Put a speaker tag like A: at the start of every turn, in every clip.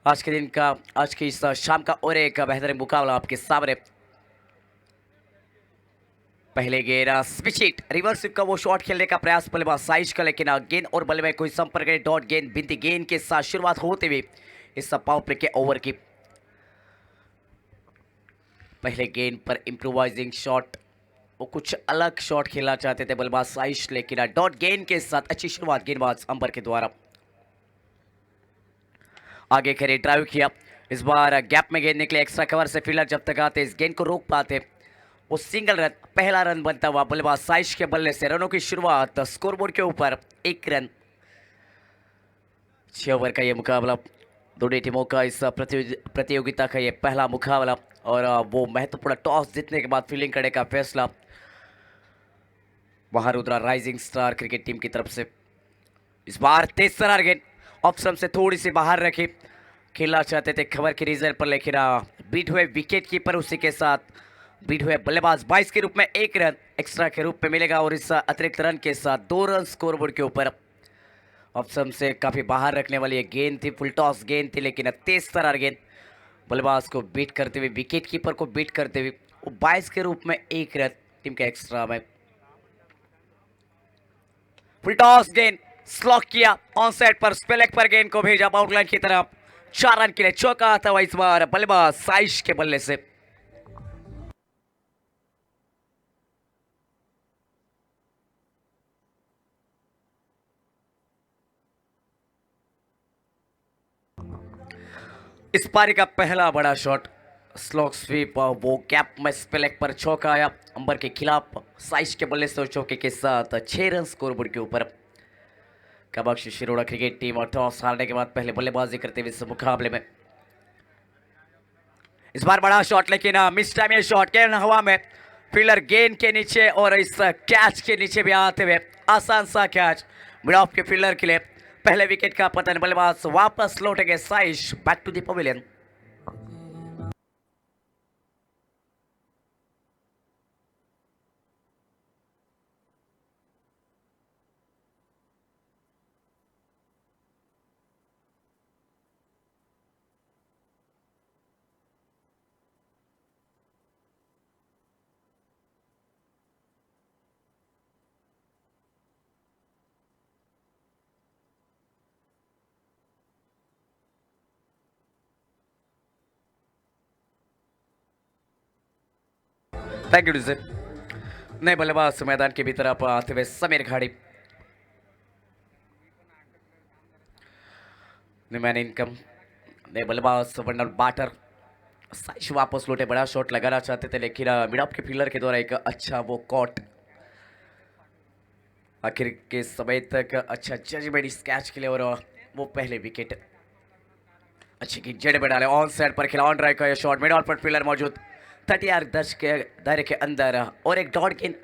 A: आज के दिन का आज की इस शाम का और एक बेहतरीन मुकाबला आपके सामने। पहले गेंद स्विच हिट रिवर्स स्विप का वो शॉट खेलने का प्रयास बल्लेबाज साइज का, लेकिन गेंद और बल्ले में कोई संपर्क नहीं। डॉट गेंद बिंदी गेंद के साथ शुरुआत होते हुए इस पावर प्ले के ओवर की पहले गेंद पर इम्प्रोवाइजिंग शॉट, वो कुछ अलग शॉट खेलना चाहते थे बल्लेबाज साइश, लेकिन डॉट गेंद के साथ अच्छी शुरुआत गेंदबाज अंबर के द्वारा। आगे खेले ड्राइव किया, इस बार गैप में गेंद निकले एक्स्ट्रा कवर से। फील्डर जब तक आते इस गेंद को रोक पाते वो सिंगल रन, पहला रन बनता हुआ बल्लेबाज साइश के बल्ले से। रनों की शुरुआत स्कोरबोर्ड के ऊपर 1 रन। 6 ओवर का ये मुकाबला, दोनों टीमों का इस प्रतियोगिता का ये पहला मुकाबला, और वो महत्वपूर्ण टॉस जीतने के बाद फील्डिंग करने का फैसला Maharudra rising star cricket team की तरफ से। इस बार तेज तरार गेंद ऑप्शन से थोड़ी सी बाहर रखी, खेलना चाहते थे खबर के रीजन पर, लेकिन बीट हुए विकेट कीपर, उसी के साथ बीट हुए बल्लेबाज 22 के रूप में 1 रन एक्स्ट्रा के रूप में मिलेगा, और इस अतिरिक्त रन के साथ 2 रन स्कोरबोर्ड के ऊपर। ऑप्शन से काफी बाहर रखने वाली एक गेंद थी, फुल टॉस गेंद थी, लेकिन तेज तरार गेंद बल्लेबाज को बीट करते हुए, विकेट कीपर को बीट करते हुए वो 22 के रूप में 1 रन टीम के एक्स्ट्रा में। फुल टॉस गेंद स्लॉक किया, ऑन साइड पर स्पेलेक पर गेंद को भेजा आउटलाइन की तरफ। 4 रन के लिए चौका आता हुआ इस बार बल्लेबाज साइश के बल्ले से। इस पारी का पहला बड़ा शॉट स्लॉक स्वीप, वो गैप में स्पेलेक पर चौका आया अंबर के खिलाफ साइश के बल्ले से। चौके के साथ 6 रन स्कोरबोर्ड के ऊपर। कामाक्षी शिरोड़ा क्रिकेट टीम और टॉस हारने के बाद पहले बल्लेबाजी करते हुए इस मुकाबले में। इस बार बड़ा शॉट, लेकिन मिस टाइम ये शॉट, गेंद हवा में, फील्डर गेंद के नीचे और इस कैच के नीचे भी आते हुए आसान सा कैच मिड ऑफ के फील्डर के लिए। पहले विकेट का पतन, बल्लेबाज वापस लौटेंगे Saish back to the pavilion. Thank you sir. नए बल्लेबाज मैदान के भीतर आप आते हुए समीर घाड़ी, मैन इनकम। नए बल्लेबाज वंडर बाटर साइश वापस लौटे, बड़ा शॉट लगाना चाहते थे, लेकिन मिड ऑफ के फील्डर के द्वारा एक अच्छा वो कॉट आखिर के समय तक अच्छा जजमेंट इस कैच के लिए, और वो पहले विकेट अच्छी की जड़ में डाले। ऑन साइड पर खेला, ऑन ड्राइव का ये शॉट, मिड ऑन पर फील्डर मौजूद 30 यार्ड दर्ज के दायरे के अंदर, और एक डॉट गेंद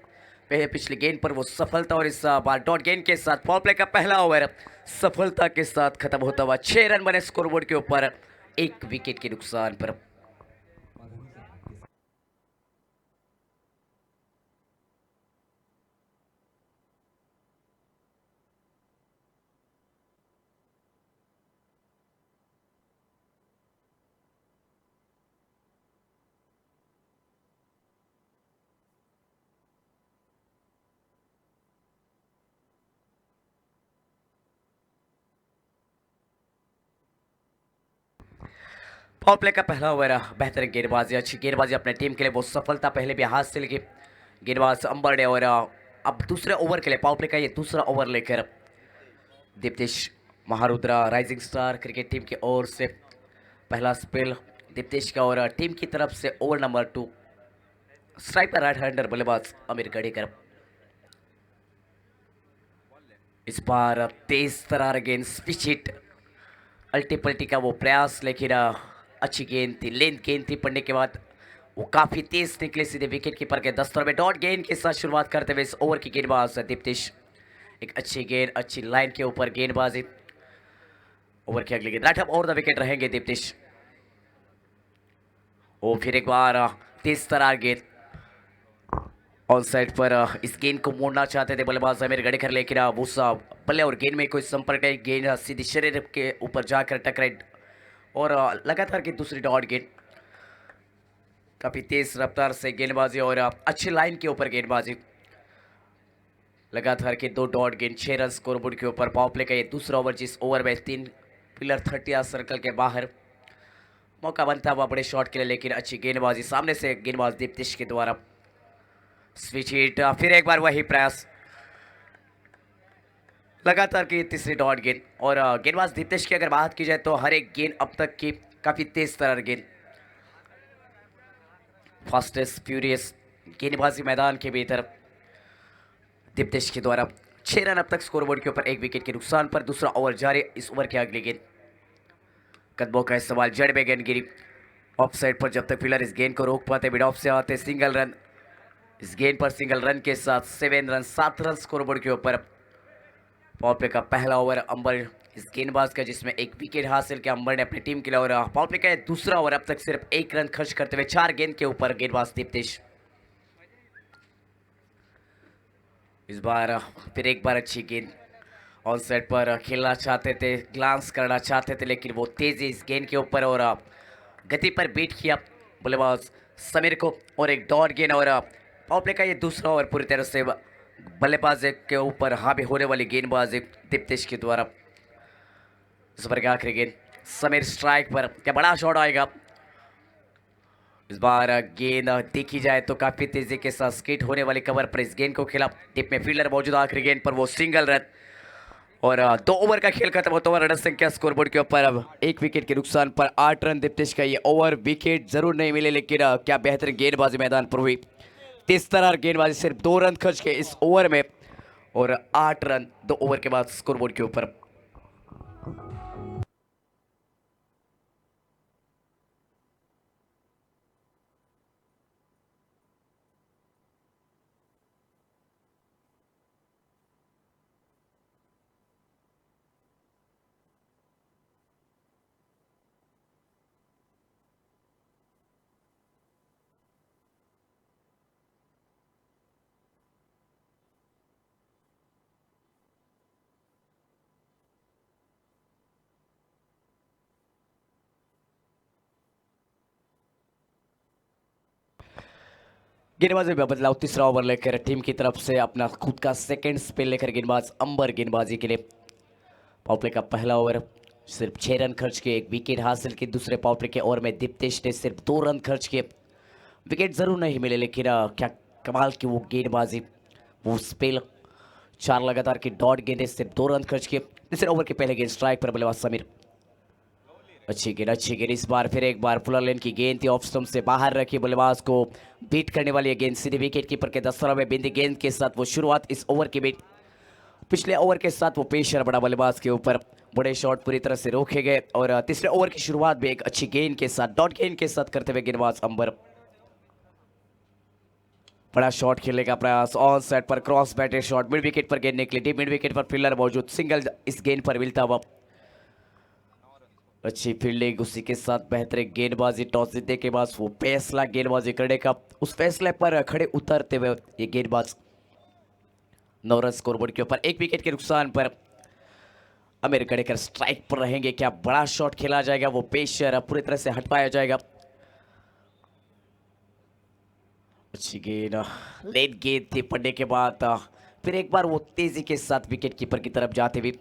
A: पे पिछली गेंद पर वो सफलता, और इस बार डॉट गेंद के साथ पावर प्ले का पहला ओवर सफलता के साथ खत्म होता हुआ। 6 रन बने स्कोरबोर्ड के ऊपर 1 विकेट के नुकसान पर। पावर प्ले का पहला ओवर बेहतरीन गेंदबाजी, अच्छी गेंदबाजी अपने टीम के लिए, वो सफलता पहले भी हासिल की गेंदबाज अंबर ने, और अब दूसरे ओवर के लिए पावर प्ले का ये दूसरा ओवर लेकर Diptesh Maharudra rising star cricket team की ओर से पहला स्पेल दीप्तेश का, और टीम की तरफ से ओवर नंबर 2 स्ट्राइक पर राइट हैंडर बल्लेबाज अमीर गढ़ीकर। इस बार तेज तरार गेंद स्विच हिट, अल्टी पल्टी का वो प्रयास, लेकिन अच्छी गेंद थी, लेंथ गेंद थी, पड़ने के बाद वो काफी तेज निकले सीधे विकेट कीपर के दस्तों में। डॉट गेंद के साथ शुरुआत करते हुए इस ओवर की गेंदबाज दीप्तेश, एक अच्छी गेंद अच्छी लाइन के ऊपर गेंदबाजी। ओवर की अगली गेंद राइट और द विकेट रहेंगे दीप्तेश। वो फिर एक बार तेज तरार गेंद ऑन साइड पर, इस गेंद को मोड़ना चाहते थे बल्लेबाज अमीर गढ़ीकर, लेकिन वो बल्ले और गेंद में कोई संपर्क नहीं, गेंद सीधी शरीर के ऊपर जाकर टकराई, और लगातार की दूसरी डॉट गेंद, काफी तेज रफ्तार से गेंदबाजी और अच्छी लाइन के ऊपर गेंदबाजी। लगातार के 2 डॉट गेंद, 6 रन स्कोरबोर्ड के ऊपर। पावर प्ले का ये दूसरा ओवर, जिस ओवर में 3 पिलर 30 सर्कल के बाहर। मौका बनता हुआ बड़े शॉट के लिए, लेकिन अच्छी गेंदबाजी सामने से गेंदबाज दीप्तिश के द्वारा। स्विच हिट, फिर एक बार वही प्रयास। लगातार की तीसरी डॉट गेंद और गेंदबाज दीप्तिश की अगर बात की जाए तो हर एक गेंद अब तक की काफी तेज तरार गेंद, फास्टेस्ट फ्यूरियस गेंदबाजी मैदान के भीतर दीप्तिश के द्वारा। 6 रन अब तक स्कोरबोर्ड के ऊपर, 1 विकेट के नुकसान पर। दूसरा ओवर जारी। इस ओवर की अगली गेंद, कदमों का इस्तेमाल, जड़ में गेंद गिरी ऑफ साइड पर। जब तक फील्डर इस गेंद को रोक पाते, मिड ऑफ से आते सिंगल रन। इस गेंद पर सिंगल रन के साथ 7 रन, 7 रन स्कोरबोर्ड के ऊपर। पावर प्ले का पहला ओवर अंबर इस गेंदबाज का, जिसमें 1 विकेट हासिल किया अंबर ने अपनी टीम के लिए। और पावर प्ले का दूसरा ओवर, अब तक सिर्फ 1 रन खर्च करते हुए 4 गेंद के ऊपर गेंदबाज दीप्तिश। इस बार फिर एक बार अच्छी गेंद, ऑन साइड पर खेलना चाहते थे, ग्लांस करना चाहते थे, लेकिन वो तेजी इस गेंद के ऊपर और गति पर बीट किया बल्लेबाज समीर को। और एक डॉट गेंद और पावर प्ले का ये दूसरा ओवर पूरी तरह से बल्लेबाज के ऊपर हावी होने वाली गेंदबाजी दीप्तिश के द्वारा। इस ओवर की आखिरी गेंद, समीर स्ट्राइक पर, क्या बड़ा शॉट आएगा। इस बार गेंद देखी जाए तो काफी तेजी के साथ स्किट होने वाली कवर पर इस गेंद को खेला। टिप में फील्डर मौजूद, आखिरी गेंद पर वो सिंगल रन। और 2 ओवर का खेल खत्म होता हुआ रन संख्या स्कोरबोर्ड के ऊपर अब 1 विकेट के नुकसान पर 8 रन। दीप्तिश का ये ओवर, विकेट जरूर नहीं मिले, लेकिन क्या बेहतर गेंदबाजी मैदान पर हुई। 30 तरह गेंदबाजी, सिर्फ 2 रन खर्च के इस ओवर में और 8 रन 2 ओवर के बाद स्कोरबोर्ड के ऊपर। गेंदबाजी में बदलाव, तीसरा ओवर लेकर टीम की तरफ से अपना खुद का सेकंड स्पेल लेकर गेंदबाज अंबर गेंदबाजी के लिए। पावर प्ले का पहला ओवर, सिर्फ 6 रन खर्च किए, 1 विकेट हासिल की। दूसरे पावर प्ले के ओवर में दीप्तिश ने सिर्फ 2 रन खर्च किए। विकेट जरूर नहीं मिले, लेकिन क्या कमाल की वो गेंदबाजी, वो स्पेल। 4 लगातार की डॉट गेंदें, सिर्फ 2 रन खर्च किए। तीसरे ओवर के पहले गेंद स्ट्राइक पर बल्लेबाज समीर। अच्छी गेंद, अच्छी गेंद। इस बार फिर एक बार फुलर लेन की गेंद थी, ऑफ स्टंप से बाहर रखी, बल्लेबाज को बीट करने वाली गेंद सीधे विकेट कीपर के दस्तरों में बिंदी गेंद के साथ वो शुरुआत इस ओवर की बीट। पिछले ओवर के साथ वो पेशर बड़ा बल्लेबाज के ऊपर, बड़े शॉट पूरी तरह से रोके गए। और तीसरे ओवर की शुरुआत भी एक अच्छी गेंद के साथ, डॉट गेंद के साथ करते हुए गेंदबाज अंबर। बड़ा शॉट खेलने का प्रयास, ऑन सेट पर cross batted shot, mid wicket पर गेंद निकली, डीप मिड विकेट पर फील्डर मौजूद, सिंगल इस गेंद पर मिलता हुआ। अच्छी फील्डिंग, उसी के साथ बेहतरीन गेंदबाजी। टॉस जीतने के बाद वो फैसला गेंदबाजी करने का, उस फैसले पर खड़े उतरते हुए ये गेंदबाज 9 रन स्कोरबोर्ड के ऊपर, 1 विकेट के नुकसान पर। अमीर गड़ेकर स्ट्राइक पर रहेंगे, क्या बड़ा शॉट खेला जाएगा, वो पेशर पूरी तरह से हटवाया जाएगा। अच्छी गेंद, लेट गेंद थी पड़ने के बाद फिर एक बार वो तेजी के साथ विकेट कीपर की तरफ जाते हुए।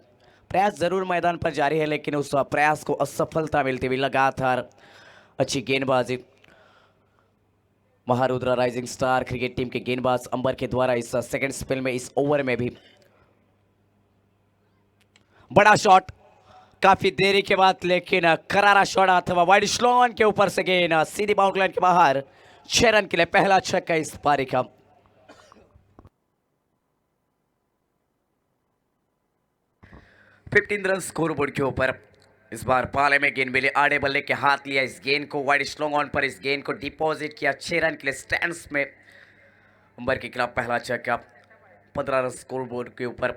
A: प्रयास जरूर मैदान पर जारी है, लेकिन उस प्रयास को असफलता मिलती हुई लगातार। अच्छी गेंदबाजी, Maharudra rising star cricket team के गेंदबाज अंबर के द्वारा इस सेकंड स्पेल में, इस ओवर में भी बड़ा शॉट, काफी देरी के बाद, लेकिन करारा शॉट अथवा वाइड स्लोन के ऊपर से गेंद सीधी बाउंड्री लाइन के बाहर। 6 रन के लिए पहला छक्का इस पारी का। फिफ्टीन रन स्कोरबोर्ड के ऊपर। इस बार पाले में गेंद मिली, आड़े बल्ले के हाथ लिया, इस गेंद को वाइड स्लोंग ऑन पर इस गेंद को डिपॉजिट किया। 6 रन के लिए स्टैंड्स में अंबर के खिलाफ पहला छक्का। 15 रन स्कोरबोर्ड के ऊपर।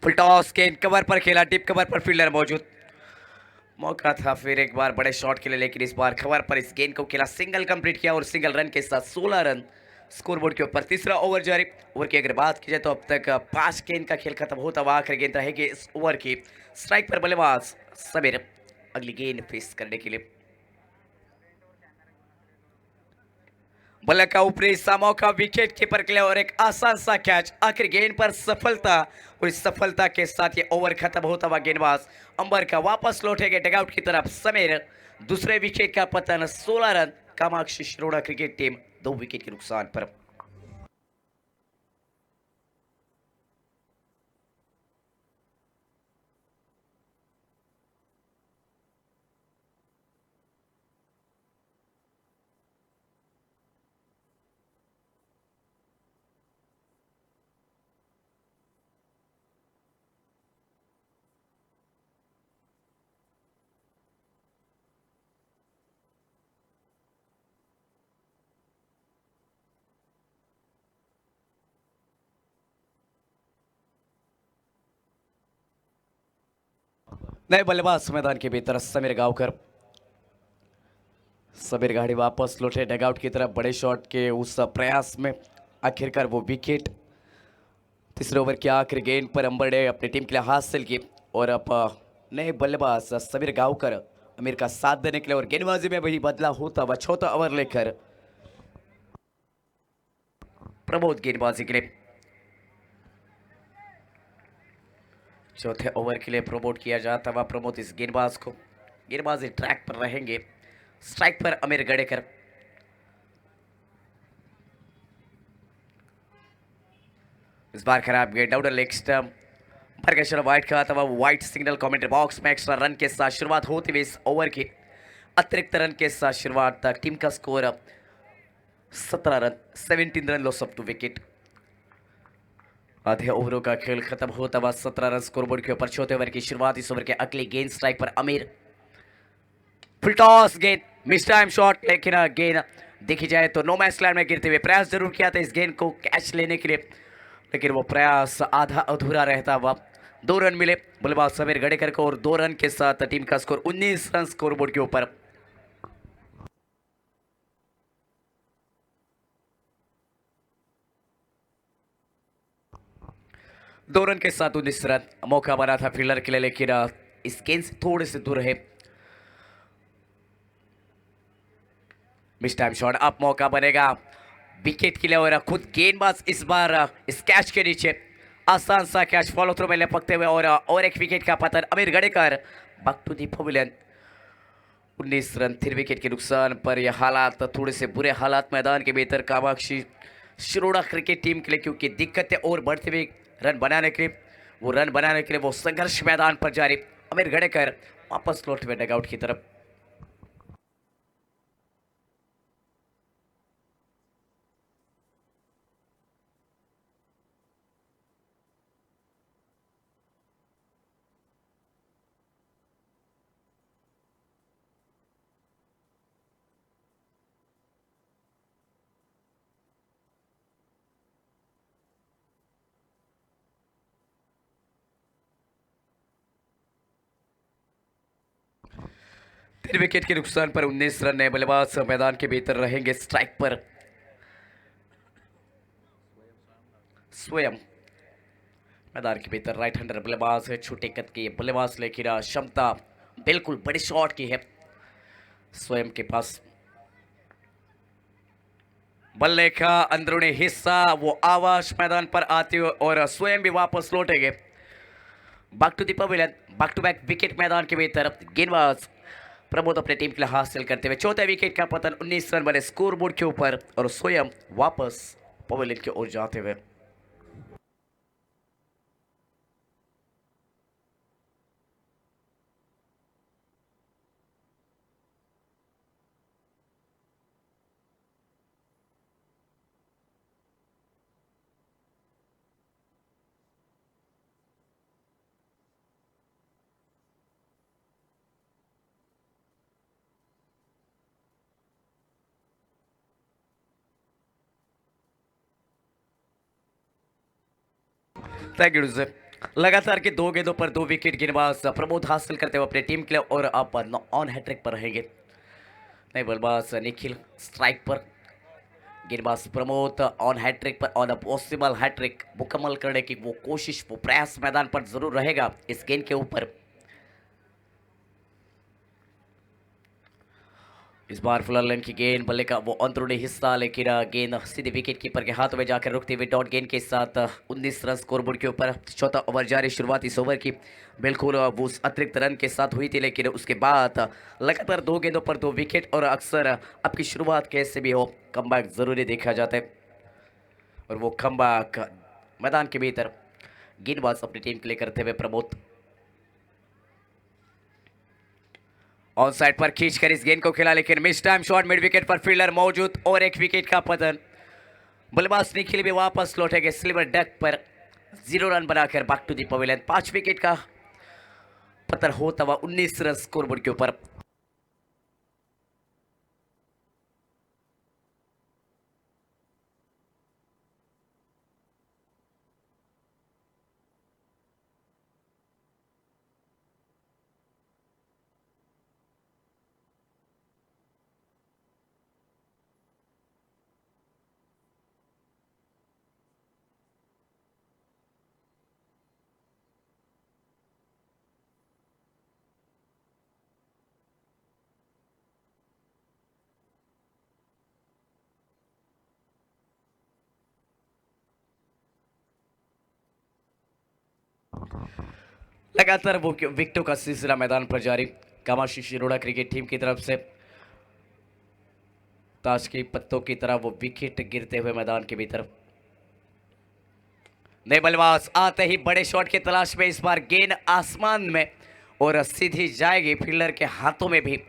A: फुल टॉस, गेंद कवर पर खेला, डीप कवर पर फील्डर मौजूद। मौका था फिर एक बार बड़े शॉट के लिए, लेकिन इस बार कवर पर इस गेंद को खेला, सिंगल कंप्लीट किया और सिंगल रन के साथ 16 रन स्कोरबोर्ड के ऊपर तीसरा ओवर जारी। ओवर की अगर बात की जाए तो अब तक 5 गेंद का खेल खत्म होता हुआ आखिरी गेंद रहेगी इस ओवर की। स्ट्राइक पर बल्लेबाज समीर अगली गेंद फेस करने के लिए। बल्ले का ऊपरी हिस्सा मौका विकेट कीपर के लिए और एक आसान सा कैच, आखिर गेंद पर सफलता और इस सफलता के साथ ये ओवर खत्म होता हुआ गेंदबाज अंबर का वापस लौटेंगे डगआउट की तरफ। समीर दूसरे विकेट का पतन 16 run. Kamakshi Shiroda cricket team 2 wicket के नुकसान पर। नए बल्लेबाज मैदान के भीतर समीर गांवकर। समीर गाड़ी वापस लौटे डगआउट की तरफ बड़े शॉट के उस प्रयास में आखिरकार वो विकेट तीसरे ओवर की आखिरी गेंद पर अंबर ने अपनी टीम के लिए हासिल की। और अब नए बल्लेबाज समीर गांवकर अमीर का साथ देने के लिए और गेंदबाजी में वही बदला होता हुआ चौथा ओवर लेकर प्रमोद गेंदबाजी के लिए। चौथे ओवर के लिए प्रमोट किया जाता हुआ प्रमोद इस गेंदबाज को। गेंदबाजी ट्रैक पर रहेंगे। स्ट्राइक पर अमीर गड़ेकर। इस बार खराब गेंद आउट लेग स्टंप पर कैशर वाइट का आता वाइट सिग्नल कमेंट्री बॉक्स में एक्स्ट्रा रन के साथ शुरुआत होती हुई इस ओवर की अतिरिक्त रन के साथ शुरुआत तक टीम का score 17 run 17 run loss of 2 wicket. आधे ओवरों का खेल खत्म होता हुआ 17 रन स्कोरबोर्ड के ऊपर। चौथे ओवर की शुरुआत इस ओवर के अगली गेंद स्ट्राइक पर अमीर। फुल टॉस गेंद मिस टाइम शॉट, लेकिन गेंद देखी जाए तो नो मैच लैंड में गिरते हुए प्रयास जरूर किया था इस गेंद को कैच लेने के लिए, लेकिन वो प्रयास आधा अधूरा रहता हुआ। 2 रन मिले बल्लेबाज समीर गड़ेकर को और 2 रन के साथ टीम का स्कोर 19 रन स्कोरबोर्ड के ऊपर। दो रन के साथ 19 रन। मौका बना था फील्डर के लिए, लेकिन इस गेंद से थोड़े से दूर है। मिस टाइम शॉट, अब मौका बनेगा विकेट के लिए और खुद गेंदबाज इस बार इस कैच के नीचे आसान सा कैच फॉलो थ्रू में लपकते हुए और एक विकेट का पतन Amir Gadekar back to the pavilion. 19 run 3 wicket के नुकसान पर यह हालात थोड़े से बुरे हालात मैदान के भीतर कामाक्षी शिरोडा क्रिकेट टीम के लिए, क्योंकि दिक्कतें और बढ़ते हुए रन बनाने के लिए वो संघर्ष मैदान पर जारी। अमीर गड़ेकर वापस लौट हुए डगआउट की तरफ। तीन विकेट के नुकसान पर 19 रन। नए बल्लेबाज मैदान के भीतर रहेंगे। स्ट्राइक पर स्वयं मैदान के भीतर राइट हैंडर बल्लेबाज है। छोटे कद की बल्लेबाज, लेकिन क्षमता बिल्कुल बड़ी शॉट की है स्वयं के पास। बल्ले का अंदरूनी हिस्सा वो आवाज मैदान पर आती हुई और स्वयं भी वापस लौटेंगे back to the pavilion. Back to back wicket मैदान के भीतर गेंदबाज प्रमोद अपने टीम के लिए हासिल करते हुए चौथे विकेट का पतन 19 रन बने स्कोरबोर्ड के ऊपर और स्वयं वापस पवेलियन की ओर जाते हुए। Thank you sir. लगातार के 2 गेंदों पर 2 विकेट गेंदबाज प्रमोद हासिल करते हुए अपने टीम के लिए और अब ऑन हैट्रिक पर रहेंगे। नए बल्लेबाज निखिल स्ट्राइक पर। गेंदबाज प्रमोद ऑन हैट्रिक पर, ऑन अ पॉसिबल हैट्रिक मुकम्मल करने की वो कोशिश, वो प्रयास मैदान पर जरूर रहेगा इस गेंद के ऊपर। इस बार फुलर लाइन की गेंद, बल्ले का वो अंदरूनी हिस्सा, लेकिन गेंद सीधे विकेट कीपर के हाथों में जाकर रुकती हुई डॉट गेंद के साथ 19 रन स्कोरबोर्ड के ऊपर। चौथा ओवर जारी, शुरुआती इस ओवर की बिल्कुल वो उस अतिरिक्त रन के साथ हुई थी, लेकिन उसके बाद लगातार 2 गेंदों पर 2 विकेट, और अक्सर आपकी शुरुआत कैसे भी हो कमबैक जरूरी देखा जाता है, और वो कमबैक मैदान के भीतर गेंदबाज अपनी टीम के लिए करते हुए प्रमोद ऑन साइड पर खींचकर इस गेंद को खेला, लेकिन miss time shot, mid wicket पर फील्डर मौजूद और एक विकेट का पतन। बल्लेबाज निखिल भी वापस लौटेंगे सिल्वर डक पर 0 रन बनाकर back to the pavilion. 5 wicket का पतन होता हुआ 19 रन स्कोरबोर्ड के ऊपर। लगातार वो विकेटों का सिलसिला मैदान पर जारी। कामाक्षी शिरोडा क्रिकेट टीम की तरफ से ताश के पत्तों की तरह वो विकेट गिरते हुए मैदान के भीतर। नए बल्लेबाज आते ही बड़े शॉट की तलाश में, इस बार गेंद आसमान में और सीधी जाएगी फील्डर के हाथों में भी।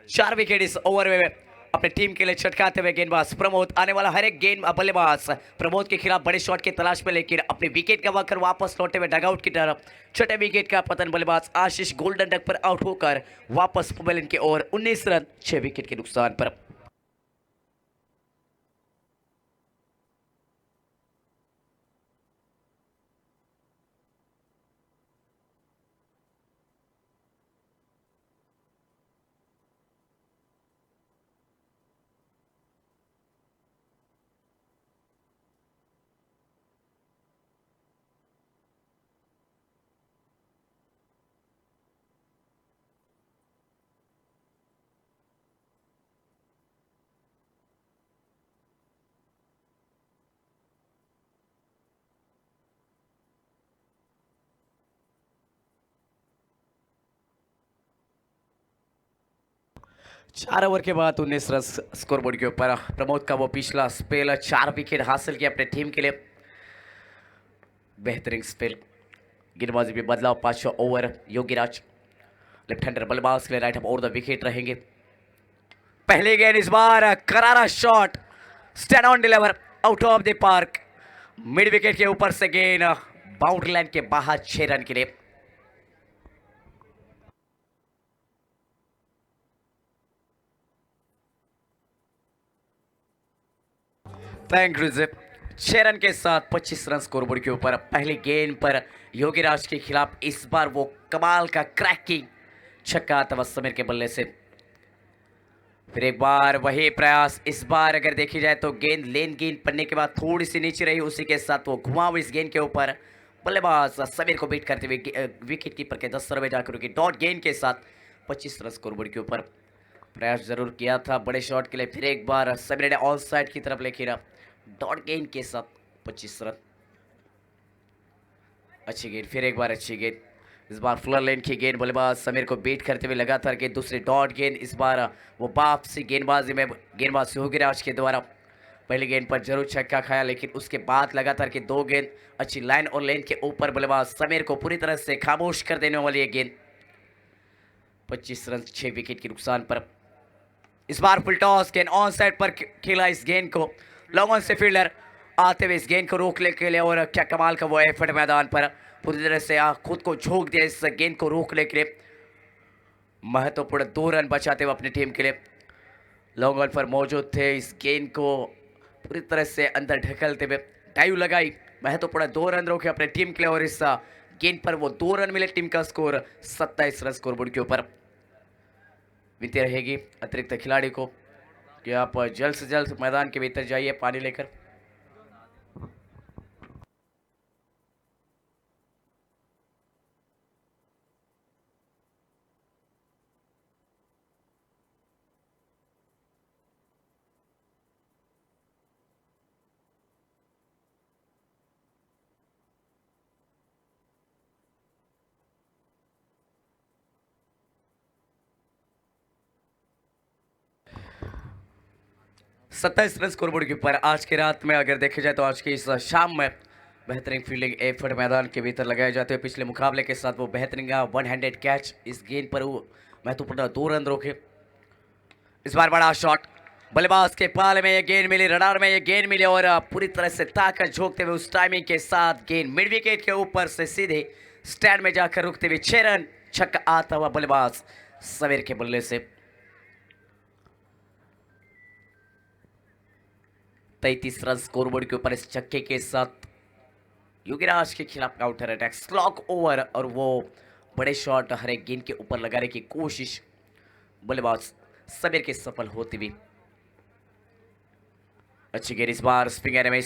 A: 4 विकेट इस ओवर में अपने टीम के लिए छटकाते हुए गेंदबाज प्रमोद। आने वाला हर एक गेंद बल्लेबाज प्रमोद के खिलाफ बड़े शॉट की तलाश में, लेकिन अपने विकेट गंवाकर वापस लौटे हुए डगआउट की तरफ। छठे विकेट का पतन, बल्लेबाज आशीष गोल्डन डक पर आउट होकर वापस पवेलियन की ओर 19 रन 6 विकेट के नुकसान पर। चार ओवर के बाद 19 रन स्कोरबोर्ड के ऊपर। प्रमोद का वो पिछला स्पेल 4 विकेट हासिल किया अपने टीम के लिए, बेहतरीन स्पेल। गेंदबाजी में बदलाव, 5वां ओवर योगीराज लेफ्ट हैंडर बल्लेबाज के लिए राइट ओवर द विकेट रहेंगे। पहले गेंद, इस बार करारा shot, stand on deliver out of the park. Mid wicket के ऊपर से गेंद बाउंड्री लाइन के बाहर 6 रन के लिए। Thank you. 6 रन के साथ 25 रन स्कोरबोर्ड के ऊपर। पहली गेंद पर योगीराज के खिलाफ इस बार वो कमाल का क्रैकिंग छक्का आता समीर के बल्ले से। फिर एक बार वही प्रयास, इस बार अगर देखी जाए तो गेंद लेन गेंद पड़ने के बाद थोड़ी सी नीचे रही, उसी के साथ वो घुमाव इस गेंद के ऊपर। बल्लेबाज समीर को बीट करते हुए विकेट कीपर के 10 रन में जाकर रुकी डॉट गेंद के साथ 25 रन स्कोरबोर्ड के ऊपर। प्रयास जरूर किया था बड़े शॉट के लिए। फिर एक बार समीर ने ऑन साइड की तरफ लेके डॉट गेंद के साथ 25 रन। अच्छी गेंद, फिर एक बार अच्छी गेंद, इस बार फ्लर लेन की गेंद, बल्लेबाज समीर को बीट करते हुए लगातार गेंद, दूसरी डॉट गेंद। इस बार वो वापसी गेंदबाजी में गेंदबाज योगीराज के द्वारा पहली गेंद पर जरूर छक्का खाया, लेकिन उसके बाद लगातार के 2 गेंद अच्छी लाइन और लेन के ऊपर बल्लेबाज समीर को पूरी तरह से खामोश कर देने वाली ये गेंद। 25 रन 6 विकेट के नुकसान पर। इस बार फुल टॉस गेंद ऑन साइड पर खेला, इस गेंद को लॉन्ग ऑन से फील्डर आते हुए इस गेंद को रोकने के लिए, और क्या कमाल का वो एफर्ट मैदान पर पूरी तरह से खुद को झोंक दिया इस गेंद को रोकने के लिए। महत्वपूर्ण 2 रन बचाते हुए अपनी टीम के लिए लॉन्ग ऑन पर मौजूद थे। इस गेंद को पूरी तरह से अंदर ढकेलते हुए डाइव लगाई, महत्वपूर्ण 2 रन रोके अपने टीम के लिए, और इस गेंद पर वो 2 रन मिले। टीम का स्कोर 27 रन स्कोरबोर्ड के ऊपर। विनती रहेगी अतिरिक्त खिलाड़ी को कि आप जल्द से जल्द मैदान के भीतर जाइए पानी लेकर। सत्ताईस रन स्कोरबोर्ड के ऊपर आज की रात में अगर देखा जाए तो आज की इस शाम में बेहतरीन फील्डिंग एफर्ट मैदान के भीतर लगाए जाते हुए पिछले मुकाबले के साथ वो बेहतरीन वन हैंडेड कैच इस गेंद पर वो महत्वपूर्ण 2 रन रोके। इस बार बड़ा शॉट बल्लेबाज के पाले में ये गेंद मिली, रडार में ये गेंद मिली और पूरी तरह से ताकत झोंकते हुए उस टाइमिंग के साथ गेंद मिड विकेट के ऊपर से सीधे स्टैंड में जाकर रुकते हुए 6 रन छक्का आता हुआ बल्लेबाज समीर के बल्ले से 33 रन स्कोरबोर्ड के ऊपर इस छक्के के साथ युवराज के खिलाफ काउंटर अटैक स्लॉक ओवर और वो बड़े शॉट हर एक गेंद के ऊपर लगाने की कोशिश बल्लेबाज समीर के सफल होती हुई। अच्छी गेंद इस बार स्पिनर में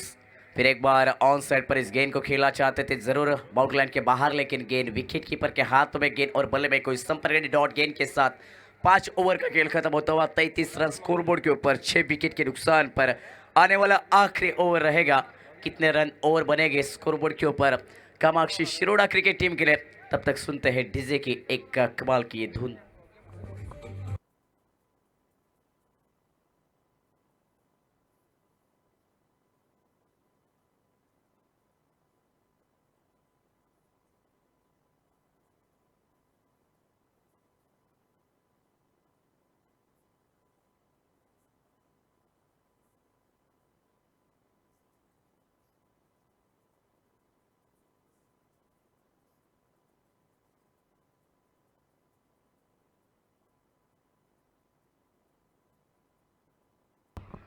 A: फिर एक बार ऑन साइड पर इस गेंद को खेलना चाहते थे जरूर बाउंड्री लाइन के बाहर, लेकिन गेंद विकेट कीपर के हाथों में गेंद और बल्ले में कोई संपर्क डॉट गेंद के साथ 5 ओवर का खेल खत्म होता हुआ 33 रन स्कोरबोर्ड के ऊपर 6 विकेट के नुकसान पर आने वाला आखिरी ओवर रहेगा। कितने रन ओवर बनेंगे स्कोरबोर्ड के ऊपर कामाक्षी शिरोडा क्रिकेट टीम के लिए, तब तक सुनते हैं डीजे की एक कमाल की धुन।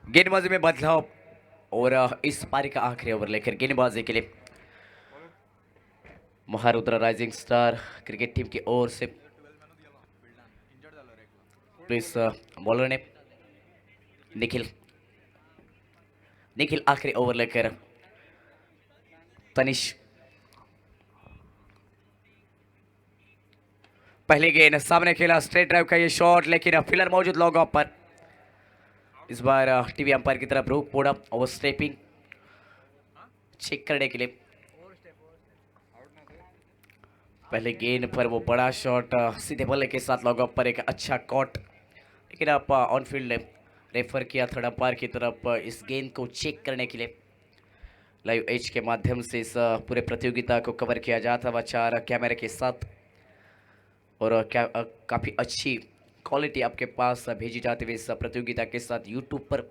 A: गेंदबाजी में बदलाव और इस पारी का आखिरी ओवर लेकर गेंदबाजी के लिए Maharudra rising star cricket team की ओर से प्लीज बॉलर ने निखिल आखिरी ओवर लेकर तनिष पहली गेंद सामने खेला स्ट्रेट ड्राइव का ये शॉट, लेकिन फिलर मौजूद लॉग ऑफ पर इस बार टीवी अंपायर की तरफ रुख मोड़ा ओवर स्टेपिंग चेक करने के लिए। पहले गेंद पर वो बड़ा शॉट सीधे बल्ले के साथ लॉग ऑफ पर एक अच्छा कॉट, लेकिन आप ऑन फील्ड रेफर किया थर्ड अंपायर की तरफ इस गेंद को चेक करने के लिए। लाइव एज के माध्यम से इस पूरे प्रतियोगिता को कवर किया जाता हुआ 4 कैमरे के साथ और काफ़ी अच्छी क्वालिटी आपके पास भेजी जाती हुई इस प्रतियोगिता के साथ यूट्यूब पर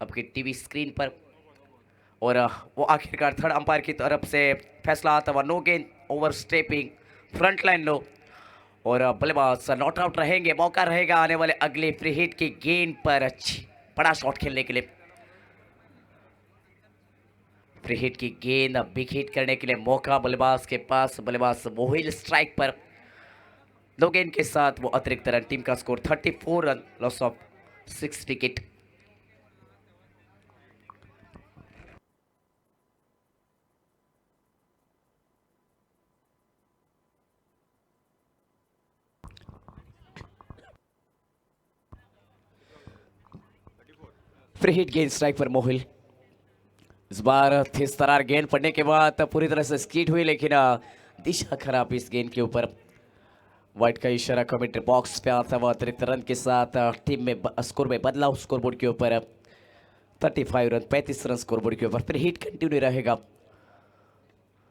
A: आपकी टीवी स्क्रीन पर। और वो आखिरकार थर्ड अंपायर की तरफ से फैसला आता हुआ नो गेंद ओवर स्टेपिंग फ्रंट लाइन लो और बल्लेबाज नॉट आउट रहेंगे। मौका रहेगा आने वाले अगले फ्री हिट की गेंद पर अच्छी बड़ा शॉट खेलने के लिए। फ्री हिट की गेंद बिग हिट करने के लिए मौका बल्लेबाज के पास, बल्लेबाज मोहिल स्ट्राइक पर 2 गेंद के साथ वो अतिरिक्त रन, टीम का score 34 run, loss of 6 wicket. Free hit गेंद स्ट्राइक पर मोहिल। इस बार तेज तरार गेंद पड़ने के बाद पूरी तरह से स्कीड हुई, लेकिन दिशा खराब इस गेंद के ऊपर। वाइट का इशारा कमेंट्री बॉक्स पे आता हुआ अतिरिक्त रन के साथ टीम में स्कोर में बदलाव स्कोरबोर्ड के ऊपर 35 रन 35 रन स्कोरबोर्ड के ऊपर। फिर हिट कंटिन्यू रहेगा।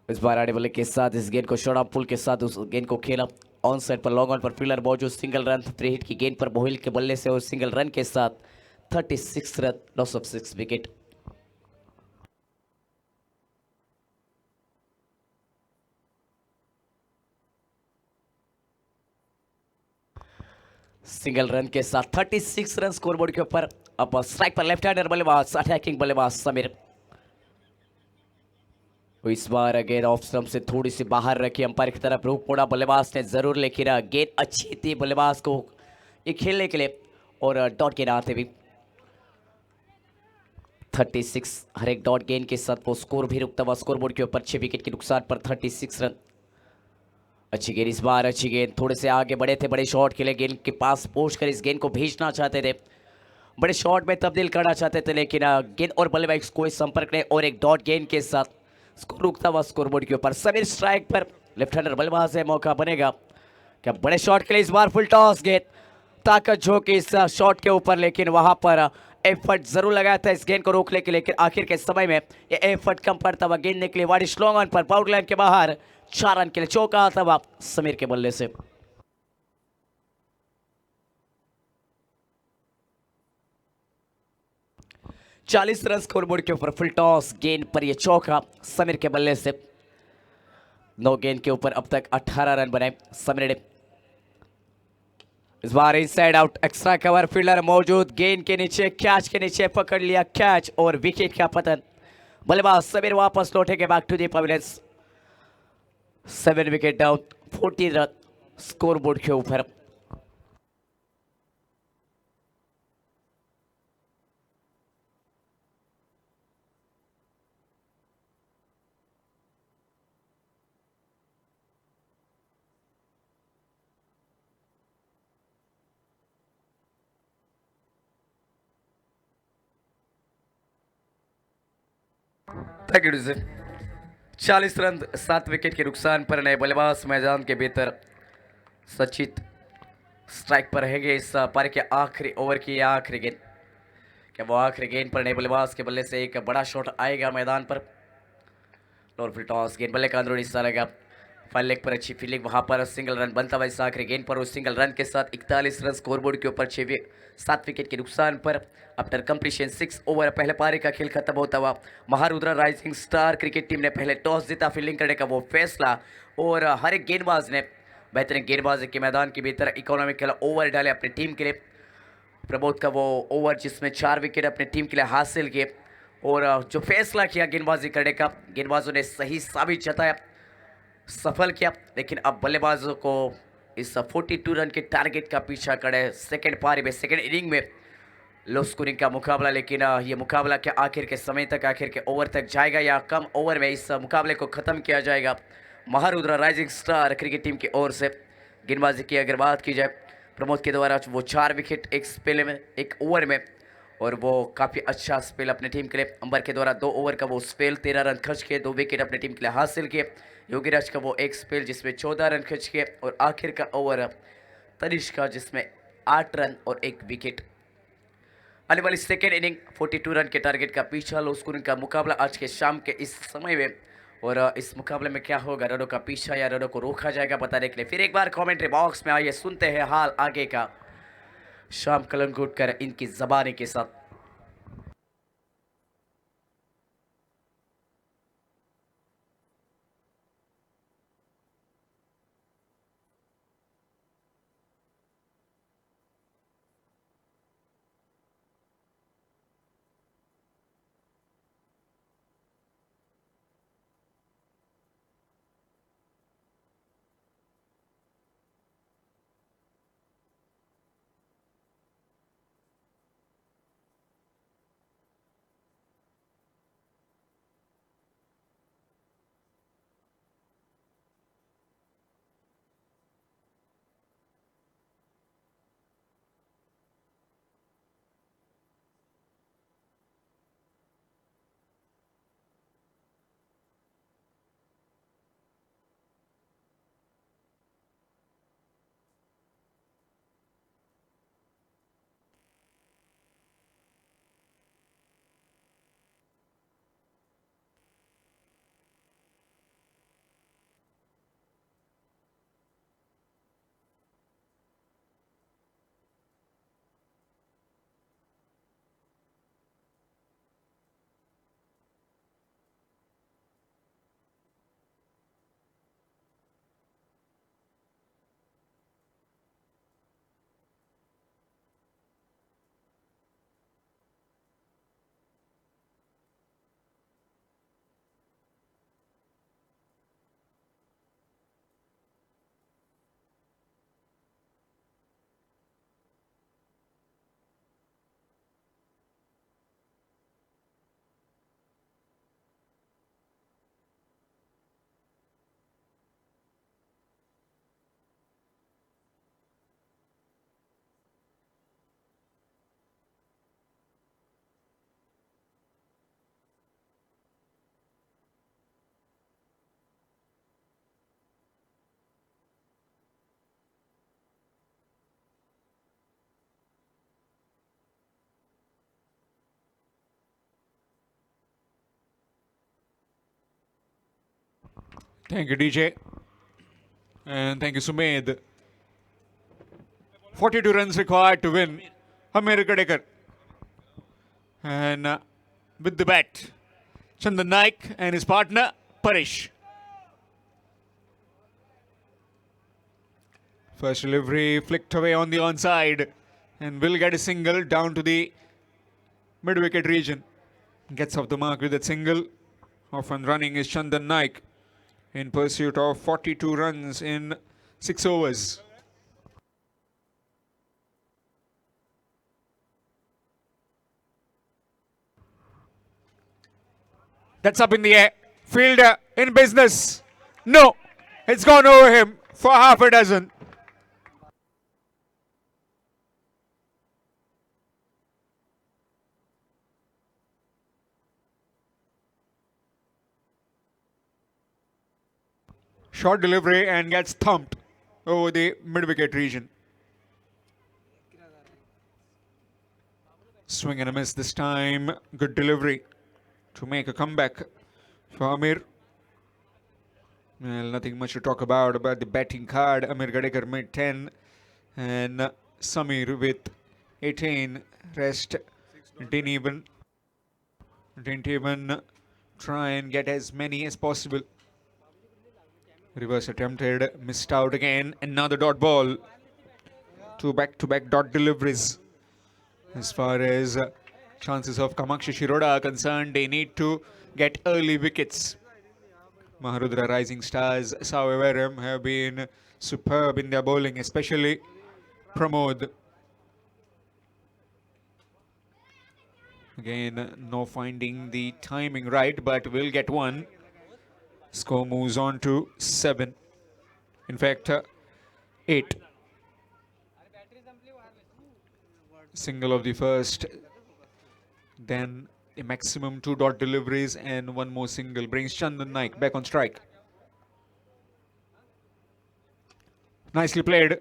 A: इस बार आने वाले के साथ इस गेंद को शॉर्ट ऑफ पुल के साथ उस गेंद को खेला ऑन साइड पर लॉन्ग ऑन पर फील्डर मौजूद सिंगल रन। फ्री हिट की गेंद पर मोहिल के बल्ले से और सिंगल रन के साथ 36 run, loss of 6 wicket. Single run के साथ 36 रन स्कोरबोर्ड के ऊपर। अब स्ट्राइक पर लेफ्ट हैंडर बल्लेबाज अटैकिंग बल्लेबाज समीर। इस बार गेंद ऑफ स्टंप से थोड़ी सी बाहर रखी, अंपायर की तरफ रुख मोड़ा बल्लेबाज ने जरूर, लेकिन गेंद अच्छी थी बल्लेबाज को ये खेलने के लिए और डॉट गेंद आते भी 36। हर एक डॉट गेंद के साथ वो स्कोर भी रुकता हुआ स्कोर बोर्ड के ऊपर 6 विकेट के नुकसान पर 36 रन। अच्छी गेंद इस बार, अच्छी गेंद, थोड़े से आगे बढ़े थे, बड़े शॉट के लिए गेंद के पास पहुंचकर इस गेंद को भेजना चाहते थे, बड़े शॉट में तब्दील करना चाहते थे, लेकिन गेंद और बल्लेबाज कोई संपर्क नहीं और एक डॉट गेंद के साथ स्कोर रुकता हुआ स्कोर बोर्ड के ऊपर। समीर स्ट्राइक पर, लेफ्ट हैंडर बल्लेबाज है, मौका बनेगा क्या बड़े शॉट के लिए। इस बार फुल टॉस गेंद, ताकत झोंकी इस शॉट के ऊपर, लेकिन वहां पर एफर्ट जरूर लगाया था इस गेंद को रोकने के लिए, लेकिन आखिर के समय में ये एफर्ट कम पड़ता हुआ गेंद निकली वाइड स्लॉन्ग ऑन पर बाउंड्री लाइन के बाहर। 4 रन के लिए चौका आता हुआ समीर के बल्ले से। 40 रन स्कोर बोर्ड के ऊपर फुल टॉस गेंद पर यह चौका समीर के बल्ले से। 9 गेंद के ऊपर अब तक 18 रन बनाए समीर ने। इस बार inside out, extra cover, fielder मौजूद, गेंद के नीचे, कैच के नीचे पकड़ लिया कैच और विकेट का पतन। बल्लेबाज समीर वापस लौटेंगे back to the pavilions. 7 wicket down, 40 run score board के ऊपर। Thank you sir. 40 run 7 wicket के नुकसान पर नए बल्लेबाज मैदान के भीतर सचित स्ट्राइक पर रहेंगे इस पारी के आखिरी ओवर की आखिरी गेंद। क्या वो आखिरी गेंद पर नए बल्लेबाज के बल्ले से एक बड़ा शॉट आएगा मैदान पर। लोअर फील्ड टॉस, गेंद बल्ले का अंदरूनी हिस्सा लगा, फाइल लेग पर अच्छी फील्डिंग, वहां पर सिंगल रन बनता हुआ इस आखिरी गेंद पर। उस सिंगल रन के साथ 41 रन स्कोरबोर्ड के ऊपर 7 विकेट के नुकसान पर आफ्टर कंप्लीशन 6 ओवर पहले पारी का खेल खत्म होता हुआ Maharudra rising star cricket team ने पहले टॉस जीता, फील्डिंग करने का वो फैसला, और हर एक गेंदबाज ने बेहतरीन गेंदबाजी के मैदान के भीतर इकोनॉमिकल ओवर डाले अपनी टीम के लिए। प्रमोद का वो ओवर जिसमें 4 विकेट अपनी टीम के लिए हासिल किए, और जो फैसला किया गेंदबाजी करने का, गेंदबाजों ने सही साबित जताया, सफल किया। लेकिन अब बल्लेबाजों को इस 42 रन के टारगेट का पीछा करे सेकंड पारी में, सेकंड इनिंग में लो स्कोरिंग का मुकाबला। लेकिन ये मुकाबला क्या आखिर के समय तक, आखिर के ओवर तक जाएगा या कम ओवर में इस मुकाबले को ख़त्म किया जाएगा। Maharudra rising star cricket team की ओर से गेंदबाजी की अगर बात की जाए, प्रमोद के द्वारा वो 4 विकेट एक स्पेल में, एक ओवर में, और वो काफ़ी अच्छा स्पेल अपनी टीम के लिए। अंबर के द्वारा 2 ओवर का वो स्पेल 13 रन खर्च किए, 2 विकेट अपनी टीम के लिए हासिल किए। योगीराज का वो एक स्पेल जिसमें 14 रन खर्च किए, और आखिर का ओवर तनिष्क का जिसमें 8 रन और 1 विकेट। आने वाली सेकेंड इनिंग 42 रन के टारगेट का पीछा लो स्कोरिंग का मुकाबला आज के शाम के इस समय में, और इस मुकाबले में क्या होगा, रनों का पीछा या रनों को रोका जाएगा, बताने के लिए फिर एक बार कमेंट्री बॉक्स में आइए, सुनते हैं हाल आगे का शाम कलंगुटकर इनकी जबानी के साथ।
B: Thank you, DJ. And thank you, Sumed. 42 runs required to win. Amir Gadekar. And with the bat, Chandan Naik and his partner, Paresh. First delivery flicked away on the onside. And will get a single down to the mid-wicket region. Gets off the mark with that single. Off and running is Chandan Naik in pursuit of 42 runs in 6 overs. That's up in the air. Fielder in business. No, it's gone over him for half a dozen. Short delivery and gets thumped over the mid-wicket region. Swing and a miss this time. Good delivery to make a comeback for Amir. Well, nothing much to talk about the batting card. Amir Gadekar made 10 and Samir with 18. Rest didn't even try and get as many as possible. Reverse attempted, missed out again. Another dot ball. Two back-to-back dot deliveries. As far as chances of Kamakshi Shiroda are concerned, they need to get early wickets. Maharudra Rising Stars, however, have been superb in their bowling, especially Pramod. Again, no finding the timing right, but will get one. Score moves on to 7. In fact, 8. Single of the first, then a maximum 2 dot deliveries and one more single brings Chandan Naik back on strike. Nicely played,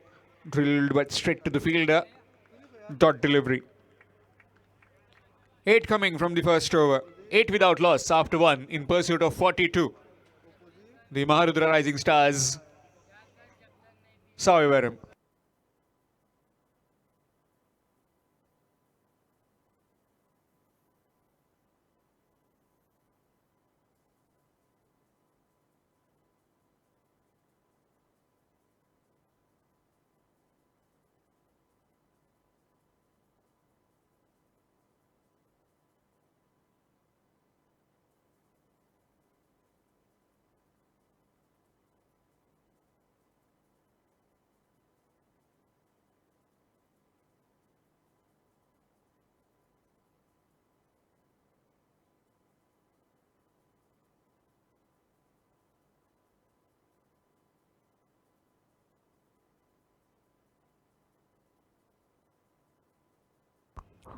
B: drilled but straight to the fielder. Dot delivery. 8 coming from the first over. 8 without loss after 1 in pursuit of 42. The Maharudra Rising Stars. Savivaram.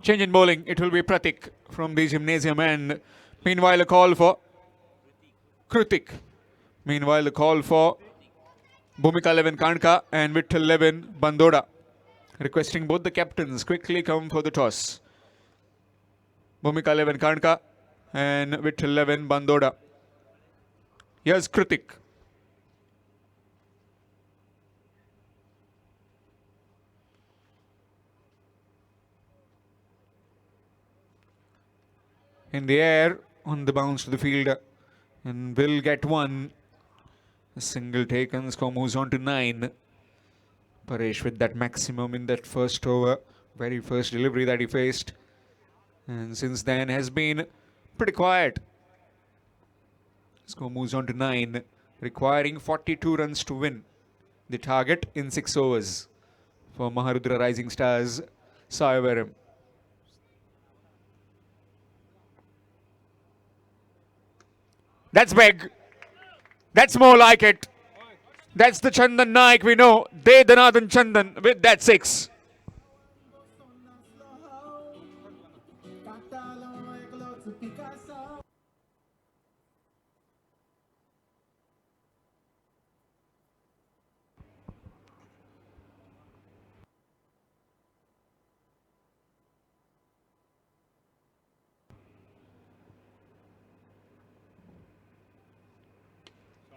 B: Change in bowling. It will be Pratik from the gymnasium, and meanwhile a call for Kritik. Meanwhile a call for Bhumika Levin Kanka and Vittal Levin Bandoda. Requesting both the captains quickly come for the toss. Bhumika Levin Kanka and Vittal Levin Bandoda. Here's Kritik. In the air, on the bounce to the field, and will get one. A single taken, score moves on to 9. Paresh with that maximum in that first over, very first delivery that he faced. And since then has been pretty quiet. Score moves on to 9, requiring 42 runs to win. The target in 6 overs for Maharudra Rising Stars, Savivaram. That's big. That's more like it. That's the Chandan Naik we know. De Dhanadhan Chandan with that 6.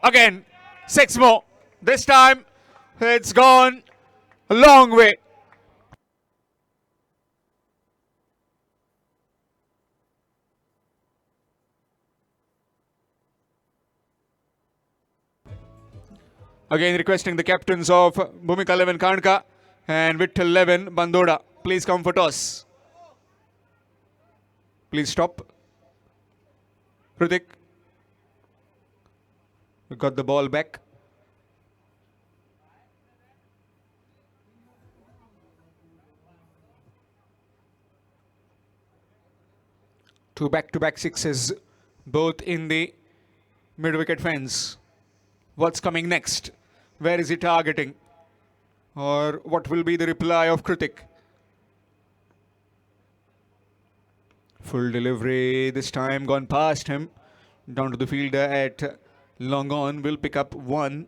B: Again, 6 more. This time, it's gone a long way. Again, requesting the captains of Bhumika 11 Karnka and Vittal 11 Bandoda, please come for toss. Please stop. Hrutik, we got the ball back. Two back-to-back sixes, both in the mid-wicket fence. What's coming next? Where is he targeting? Or what will be the reply of Kritik? Full delivery, this time gone past him. Down to the fielder at long on, will pick up 1.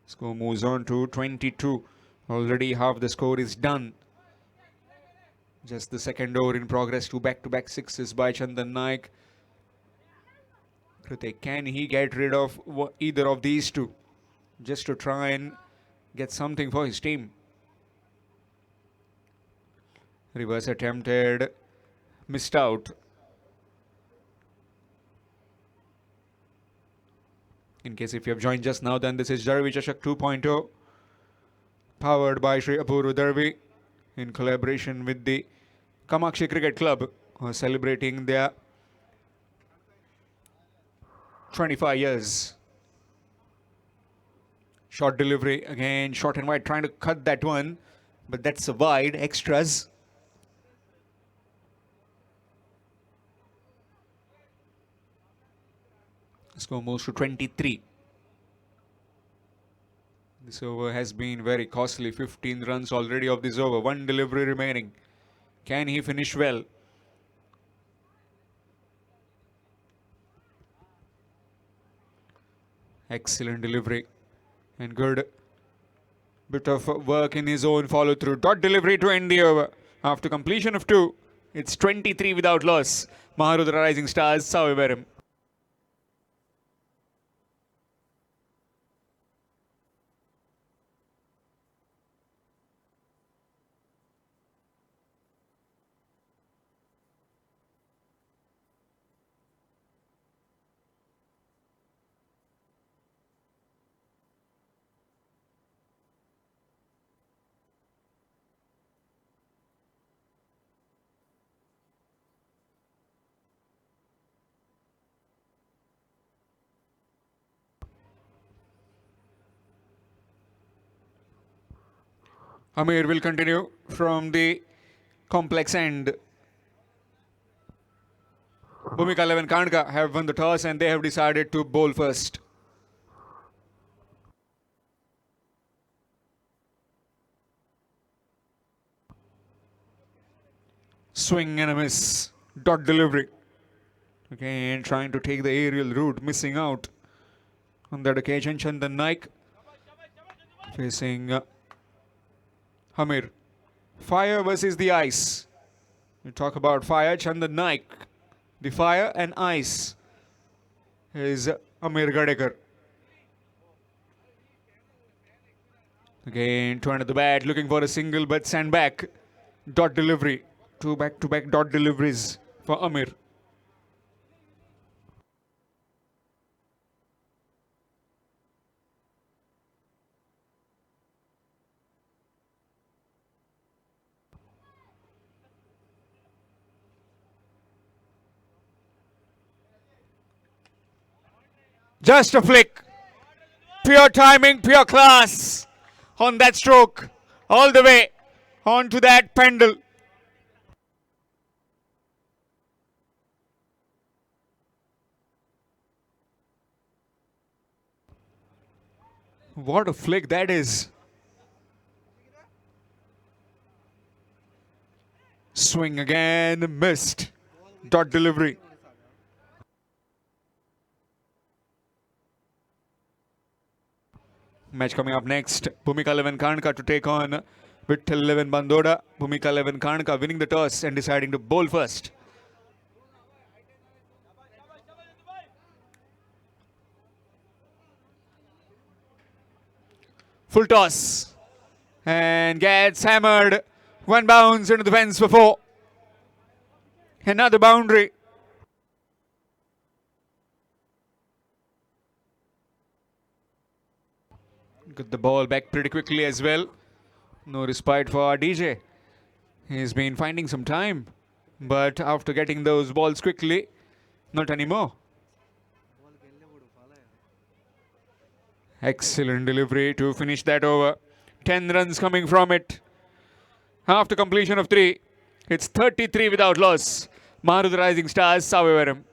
B: Score moves on to 22. Already half the score is done. Just the second over in progress. Two back-to-back sixes by Chandan Naik. Kritik, can he get rid of either of these two? Just to try and get something for his team. Reverse attempted, missed out. In case if you have joined just now, then this is Darvi Chashak 2.0, powered by Sri Apurva Darvi in collaboration with the Kamakshi Cricket Club, who are celebrating their 25 years. Short delivery, again short and wide, trying to cut that one, but that's a wide, extras. Score moves to 23. This over has been very costly, 15 runs already of this over, 1 delivery remaining. Can he finish well? Excellent delivery. And good bit of work in his own follow through. Dot delivery to end the over. After completion of 2, it's 23 without loss. Maharudra Rising Stars, Savivaram. Amir will continue from the complex end. Bhumika 11 Karnka have won the toss and they have decided to bowl first. Swing and a miss. Dot delivery. Again trying to take the aerial route, missing out. On that occasion, Chandan Naik facing Hamir. Fire versus the ice. We talk about fire, Chandan Naik. The fire and ice is Amir Gadekar. Again, turn at the bat, looking for a single but send back. Dot delivery. 2 back-to-back dot deliveries for Amir. Just a flick. Pure timing, pure class on that stroke. All the way onto that pendle. What a flick that is. Swing again, missed. Dot delivery. Match coming up next. Bhumika 11 Karnka to take on Vittal 11 Bandoda. Bhumika 11 Karnka winning the toss and deciding to bowl first. Full toss. And gets hammered. One bounce into the fence for 4. Another boundary. Got the ball back pretty quickly as well. No respite for our DJ. He's been finding some time. But after getting those balls quickly, not anymore. Excellent delivery to finish that over. 10 runs coming from it. After completion of 3, it's 33 without loss. Maharudra Rising Stars, Savevaram.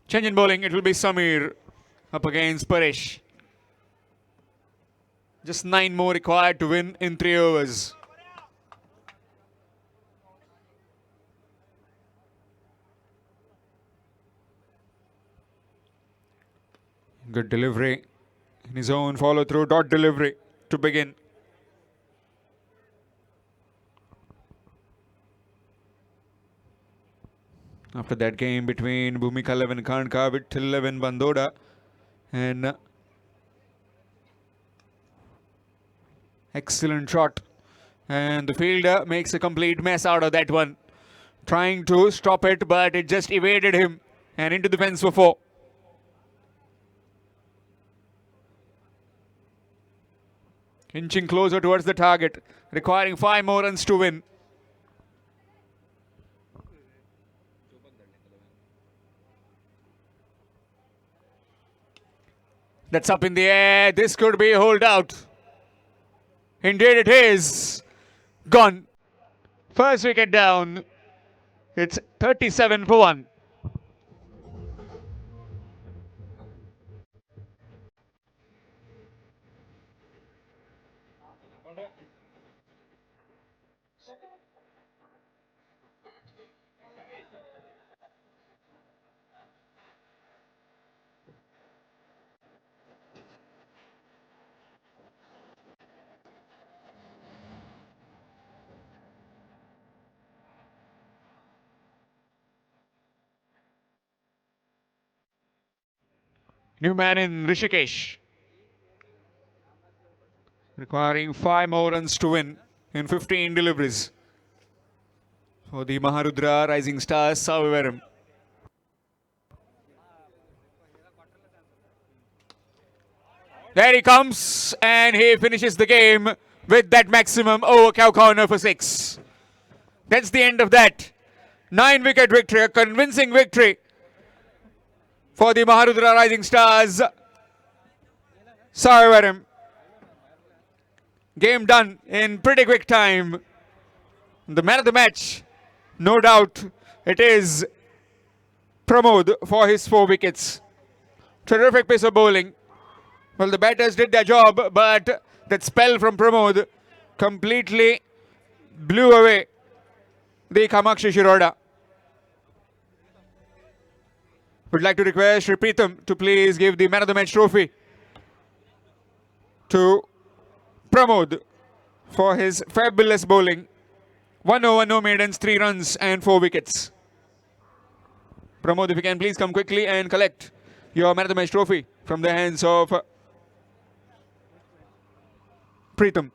B: Change in bowling, it will be Samir up against Paresh. Just 9 more required to win in 3 overs. Good delivery in his own follow through, dot delivery to begin. After that game between Bhumika 11 Karnka with 11 Bandoda and excellent shot, and the fielder makes a complete mess out of that one, trying to stop it, but it just evaded him and into the fence for 4. Inching closer towards the target, requiring 5 more runs to win. That's up in the air. This could be a holdout. Indeed it is. Gone. First wicket down. It's 37 for 1. New man in Rishikesh. Requiring 5 more runs to win in 15 deliveries for the Maharudra Rising Stars, Savevaram. There he comes, and he finishes the game with that maximum over cow corner for 6. That's the end of that. 9-wicket victory, a convincing victory for the Maharudra Rising Stars, Savevaram. Game done in pretty quick time. The man of the match, no doubt, it is Pramod for his 4 wickets. Terrific piece of bowling. Well, the batters did their job, but that spell from Pramod completely blew away the Kamakshi Shiroda. Would like to request Sri Pritham to please give the man of the match trophy to Pramod for his fabulous bowling. 1 over, no maidens, 3 runs and 4 wickets. Pramod, if you can please come quickly and collect your man of the match trophy from the hands of Pritham.